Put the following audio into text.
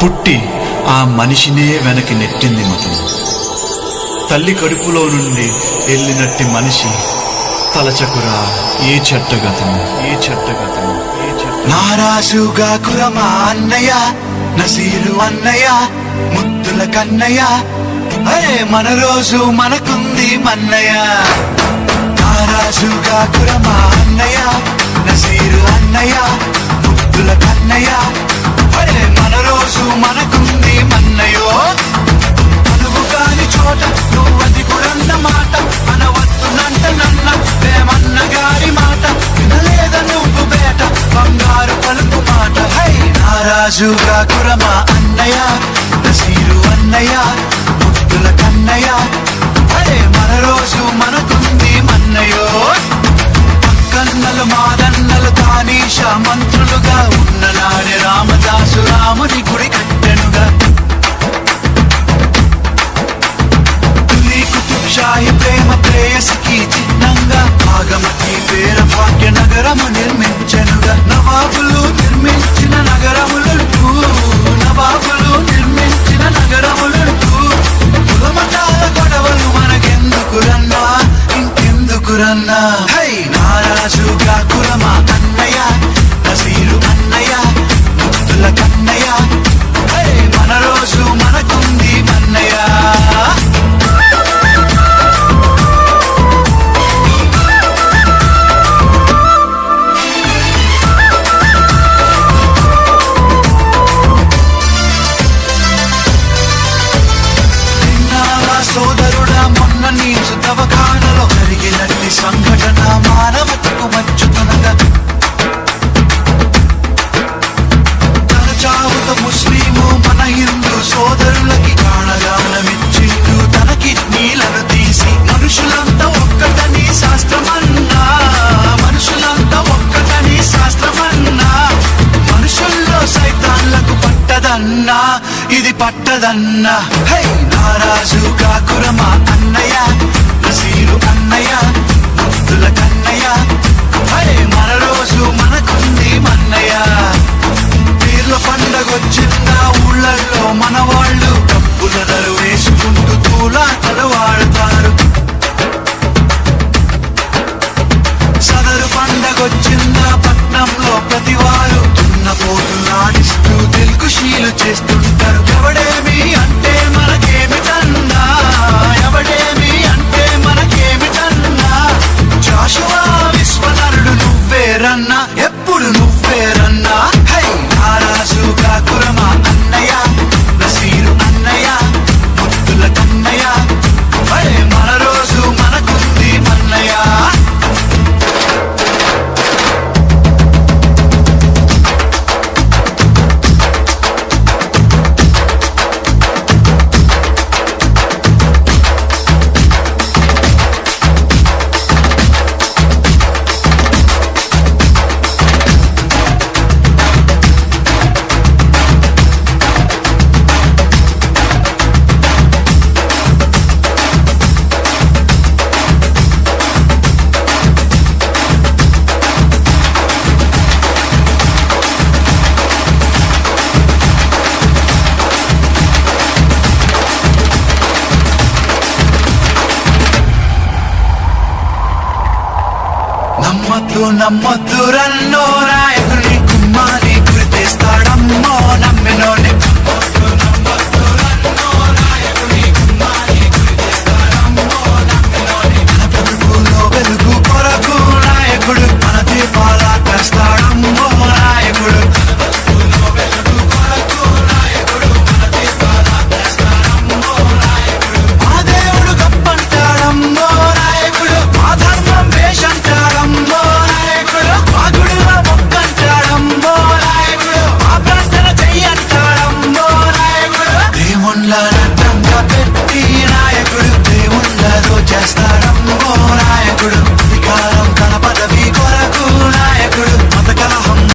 పుట్టి ఆ మనిషినే వెనక్కి నెట్టింది మతం. తల్లి కడుపులో నుండి వెళ్ళినట్టి మనిషి తలచకురా ఏ చెట్టగతము, ఏ చెట్టగతము, ఏ చెట్ట. నారాజుగా కురమా అన్నయ్య, నసీరు అన్నయ్య, ముద్దుల కన్నయ్య, అరే మన రోజు మనకుంది మన్నయ్య. నారాజుగా కురమా అన్నయ్య, నసీరు అన్నయ్య, ముద్దుల కన్నయ్య, అరే మన రోజు మనకుంది మన్నయ్యో. అనువు కాని చోట నువ్వది కురన్న మాట అనవద్దునంట నన్న వేమన్న గారి మాట వినలేద నువ్వు బేట బంగారు పలుకు మాట. హై నారాజుగా కురమా అన్నయ్య, నసీరు అన్నయ్య, ముద్దుల కన్నయ్య, అరే మన రోజు మనకుంది మన్నయ్యో. పక్కన్నలు మాదన్నలు తానీష మంత్రులుగా ఉన్న నాడే రామదాసు రాముని గుడి కట్టెనుగా. షాహి ప్రేమ ప్రేయసికి చిహ్నంగా భాగమతి పేర భాగ్య నగరము నిర్మించెనుగా. నవాబులు నిర్మించిన నగరములంటూ, నవాబులు నిర్మించిన నగరములంటూ కులమతాల గొడవలు మనకెందుకురన్నా, ఇంకెందుకురన్నా. హై నారాజుగా కులమా అన్నయ్య, నసీరు అన్నయ్య, ముద్దుల కన్నయ్య, హై మన రోజు మనకుంది మన్నయ్య. సోదరుడా మొన్న నీసు దవఖానలో జరిగినట్టి సంఘటన మానవతకు మచ్చుతునగా. తన చావుతో ముస్లిము మన హిందూ సోదరులకి ప్రాణదానమిచ్చిండు తన కిడ్నీలను తీసి. మనుషులంతా ఒక్కటని శాస్త్రమన్నా, మనుషులంతా ఒక్కటని శాస్త్రమన్నా, మనుషుల్లో సైతాన్లకు పట్టదన్నా, ఇది పట్టదన్నా. హై నారాజుగా కురమా అన్నయ్య, నసీరు అన్నయ్య, ముద్దుల కన్నయ్య, హరే మన రోజు మనకుంది మన్నయ్య. పీర్ల పండగొచ్చిందా ఊళ్ళల్లో మన వాళ్ళు డబ్బుల ధర వేసుకుంటూ తూలాటలు వాడతారు. సదరు పండగొచ్చిందా పట్నంలో ప్రతివారు దున్నపోతులాడిస్తూ దిల్కుషీలు చేస్తుంటారు. ఎవడేమి అంటే మనకేమిటన్నా, ఎవడేమి అంటే మనకేమిటన్నా, జాషువా విశ్వనరుడు నువ్వేరన్నా, ఎప్పుడు నువ్వేరన్నా. హై నారాజుగా కురమా అన్నయ్య, నసీరు అన్నయ్య, ముద్దుల కన్నయ్య, అరే మన రోజు మనకుంది మన్నయ్య. నమ్మద్దు నమ్మద్దు రన్నో